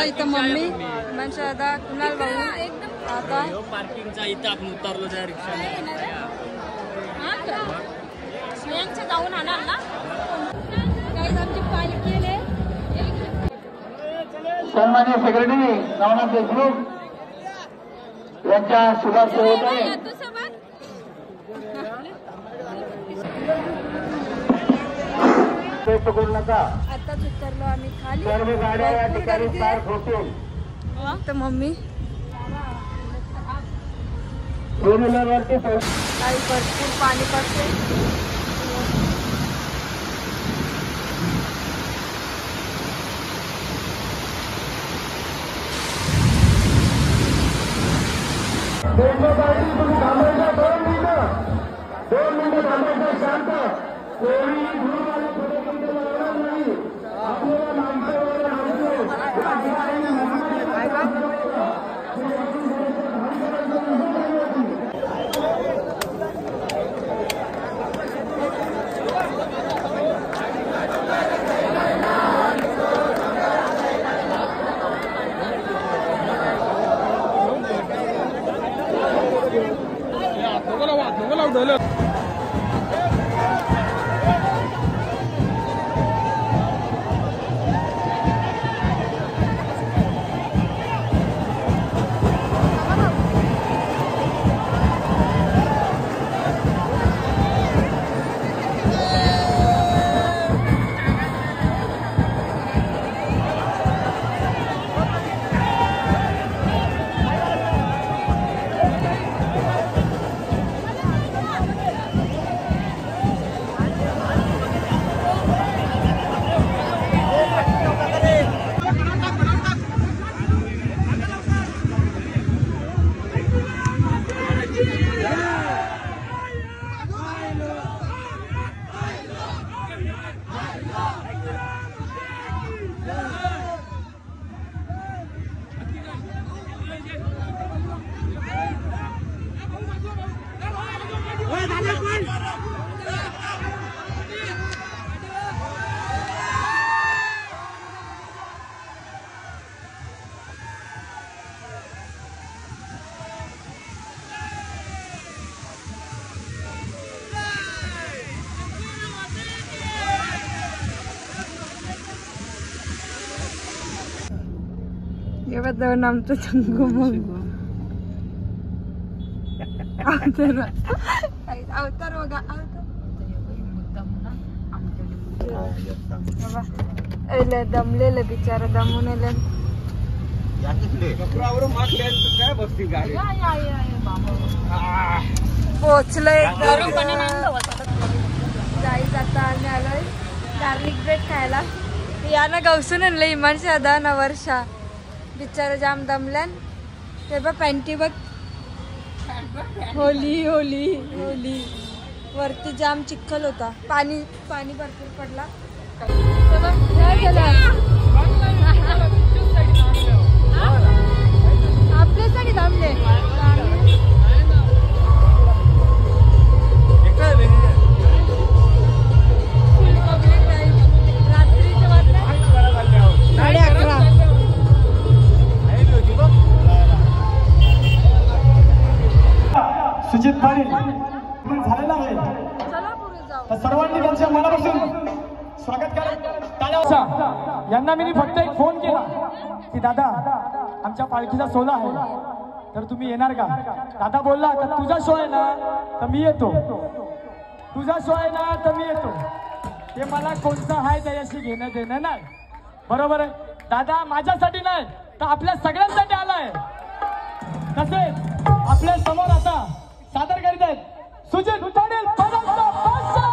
इथं मम्मी म्हणजे आता कुणाल भाऊ आता पार्किंगचा इथं आपण उतरलो त्या रिक्षाने जाऊन आणा ना काही आमची पालखी सन्मान्य सेक्रेटरी नवनाथ देशमुख यांच्या शुभारंभ होत आहे। आताच उतरलो आम्ही खाली सर्व गाड्या या ठिकाणी पार्क होतील। तर मम्मी फोर व्हीलरवरती काही भरपूर पाणी पडते। दोन मिनिटं थांबायचं शांत कोणी गुरुवाला पुढे लावणार नाही आपल्याला दोन आमचं चंगू मग अवतार बघा दमलेलं बिचारा दमून पोचलंय जाईच आता आम्ही आलोय गार्लिक ब्रेड खायला यानं गवसून आणलं इमानशी अदा ना वर्षा बिचारा जाम दमल्यान ते बघ पॅन्टी बघ होली होली होली वरती जाम चिखल होता पाणी पाणी भरपूर पडला आपल्यासाठी थांबले सुजित पाटील झालेला आहे तर सर्वांनी त्यांच्या मनापासून स्वागत करा। यांना मी फक्त एक फोन केला की दादा आमच्या पालखीचा सोहळा आहे तर तुम्ही येणार का। दादा बोलला का तुझा शो आहे ना तर मी येतो, तुझा शो आहे ना तर मी येतो। ते मला कोणतं आहे त्याच्याशी घेणं देणं नाही, बरोबर आहे। दादा माझ्यासाठी नाही तर आपल्या सगळ्यांसाठी आलाय। तसेच आपल्या समोर आता सादर करीत आहेत सुजित पाटील पदाचा बादशाह।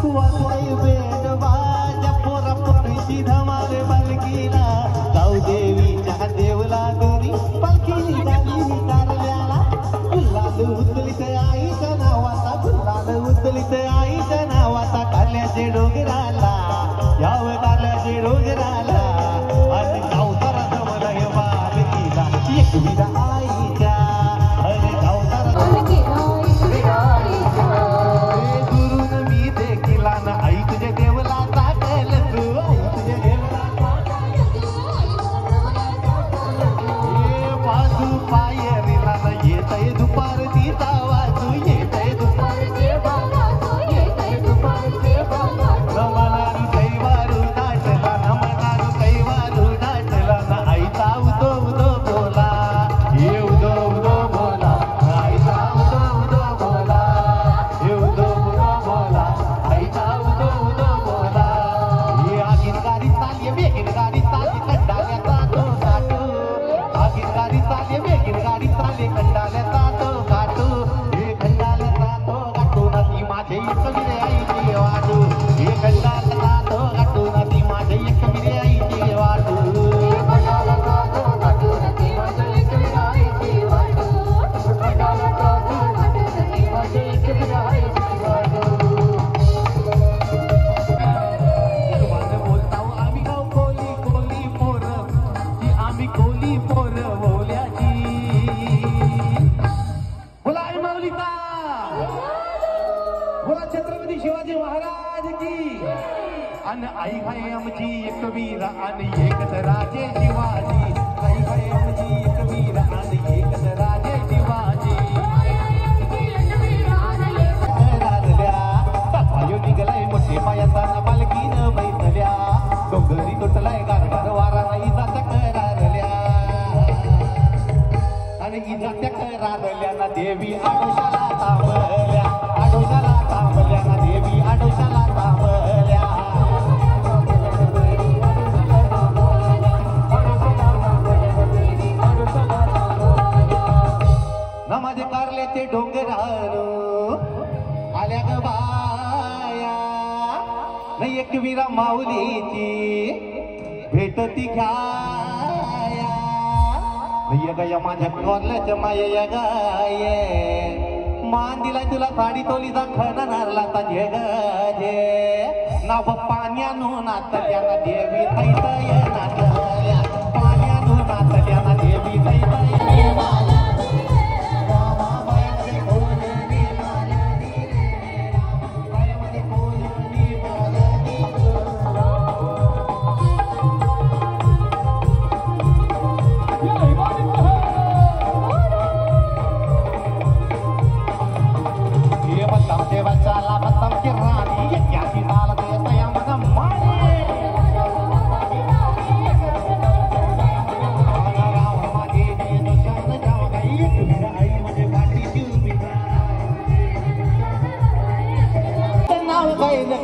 वाजवाय बेड बाजा पोरा पोरीची धमाल पालखीला गाव देवीच्या देवला दोरी पालखी निघाली कारल्याला गुलाल उचलित आईच्या नावाचा गुलाल उचलित आईच्या नावाचा कारल्याचे डोंगराला याव कारल्याचे डोंगराला आणि गावतारा जमला हे पालखीला एक विरा आईच्या अरे गावतारा गुरुन मी देखील ना आई तुझ्या देवला टाकल तू आई तुझ्या देवला वाजू पायरीला ना येतय दुपार तिचा वाजू येतय दुपार नमनारू कैवारू नाटला नमनारू कैवारू नाटला ना आईचा उदो उदो बोला ये उदो उदो बोला आईचा उदो उदो बोला ये उदो उदो बोला आईचा उदो उदो बोला ये आगीन गाडी चालली वेगीन गाडी चालली कंडाल्याचा तो काटू आगीन गाडी चालली वेगीन गाडी चालली कंडाल्याचा तो काटू हे कंडाल्याचा तो काटू ना ती माझे एकविरे आईची वाटू हे कंडाल्याचा तो काटू ना ती माझे एकविरे आईची वाटू माझं बोलताव आम्ही गाव कोली कोली पोर ती आम्ही कोली पोर बोल्याची बोला आई माऊलीचा बोला छत्रपती शिवाजी महाराज की आणि आई हाय आमची एक वीर आणि एकच राजे शिवाजी आई हाय आमची एक वीर आणि एकच राजे शिवाजी बापायो निघलाय मोठे पायाचा पालखीनं बैसल्या डोंगरी तुटलाय गारगार वारा नाही जात्या करारल्या आणि जात्या करारल्या ना देवी आडोशाला थांबल्या आडोशाला थांबल्या ना देवी आडोशाला थांबल्या ना माझे कारल्याचे डोंगरारो आल्या ग बाया न एक विरा माऊलीची भेटती घ्याया न गया माझ्या कारल्याच्या माया गाये मान दिलाय तुला साडी तोलीचा खणा नारला ता जे गे नाव पाण्यानो नाचल्या ना देवी तैतय नाचल्या पाण्यानो नाचल्या ना देवी तैतय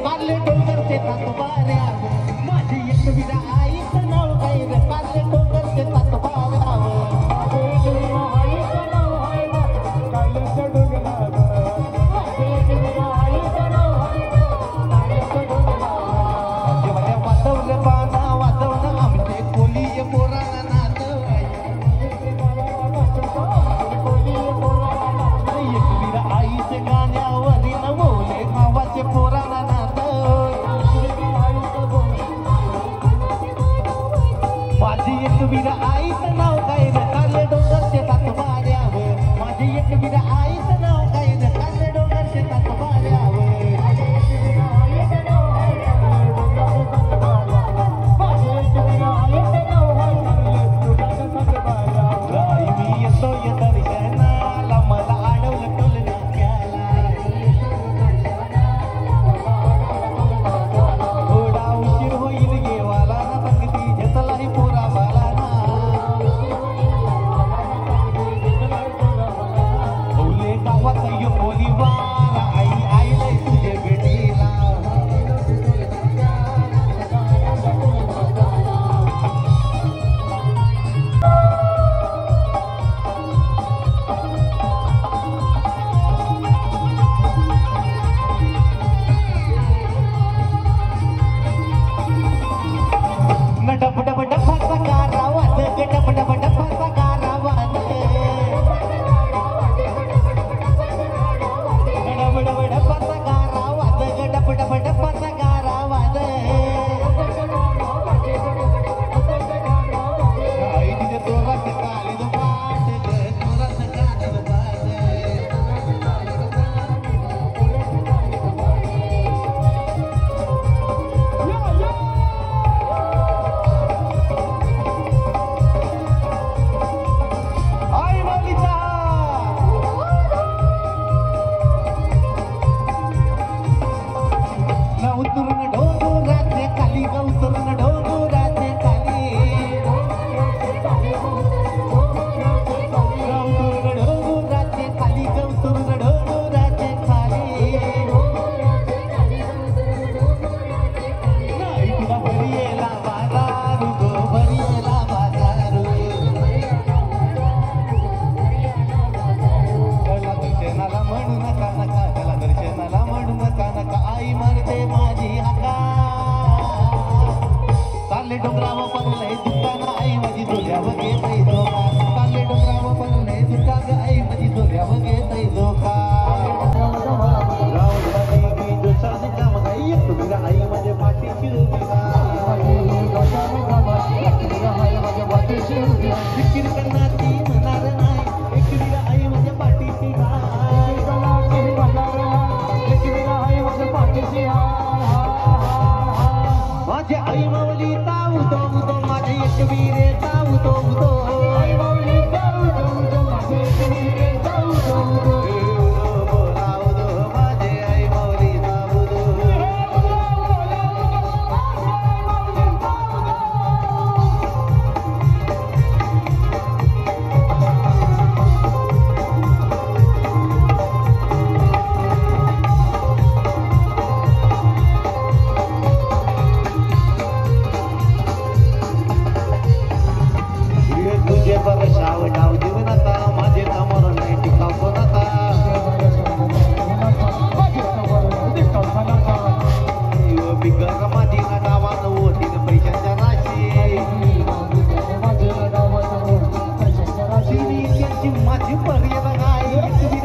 काढले डोंगरचे तातबाऱ्या माझी एक विरा आईचं नाव काय रे काढले डोंगरचे तातबाऱ्या वाजवलं पाना वाजवणं आमचे कोली पोराना नाच एक विरा आईचे गाण्यावरी नवले गावाचे पोराना नाच माझी एक विरा आईचं नाव काय रे काढले डोंगरचे तातबाऱ्यावर माझी एक विरा आईचं नाव काय रे काढले डोंगरचे तातबाऱ्यावर आई मी येतोय दर्शनाला मला अडवलं टोलनाक्याला थोडा उशीर होईल गेवाला ना संगती घेतलाही पोरा बाला ना होते माझी हाका चालले डोंगरावर पडलंय दुकान आई माझी डोल्यावर घेतय धोका चालले डोंगरावर पडलंय दुकान आई माझी डोल्यावर घेतय धोका आई माझ्या पाठीची फिकीर करण्याची म्हणणार नाही एकवीरा आई माझ्या पाठीची माझे आई माऊली ताऊ दो उदो माझे एकवीरे ताऊ दो उदो आई माऊली ताऊ दो उदो माझे एकवीरे ताऊ दो उदो बोलाव दो माझे आई माऊली ताऊ दो शाव डाव देऊ नका माझे कमर नाही टिकावतो नका बिगर का माझी गावात होती पैशाच्या राशी माझी पर्यटन गाय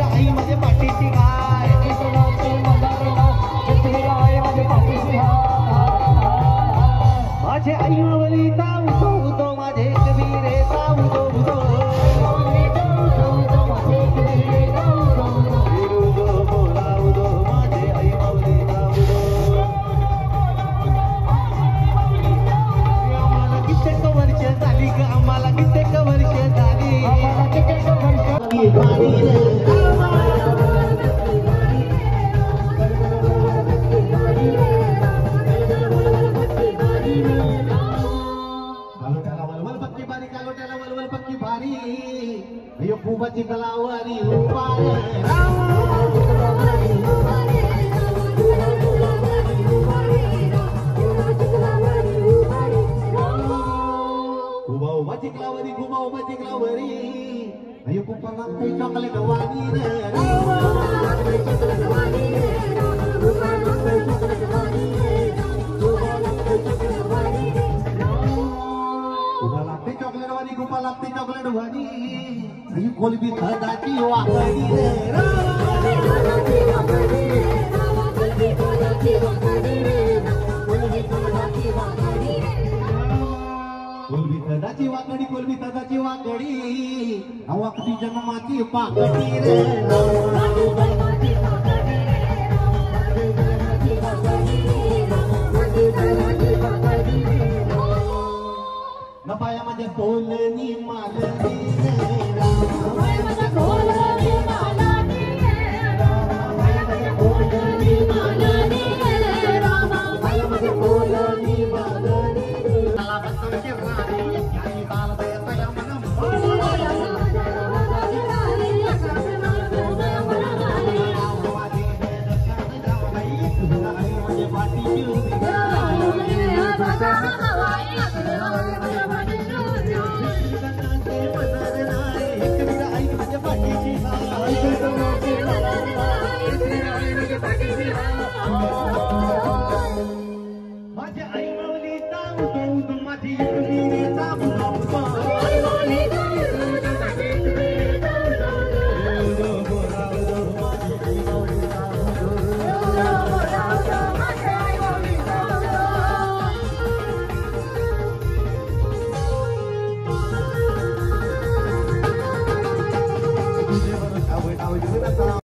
आई माझ्या पाठीची गाय माझे आई मावली ताऊ तो माझे कबीरे ताऊ तो आम्हाला कित्येक वर्ष झाली वलवल पक्की बारी कालोट्याला वलवल पक्की बारी खूपची कलावारी उभा चिकलावरी घुमा उभा चिकलावरी अयो कुपन लागते चॉकलेट वाणी रे उभा लागते चॉकलेट वाणी गुपा लागते चॉकलेट वाणी अयो कोलबी खदाची वाकडी रे कोलबी तदाची वाकडी वाकडी जन्माची पाकडी रे नपाया माझ्या तोलनी मालनी पाठी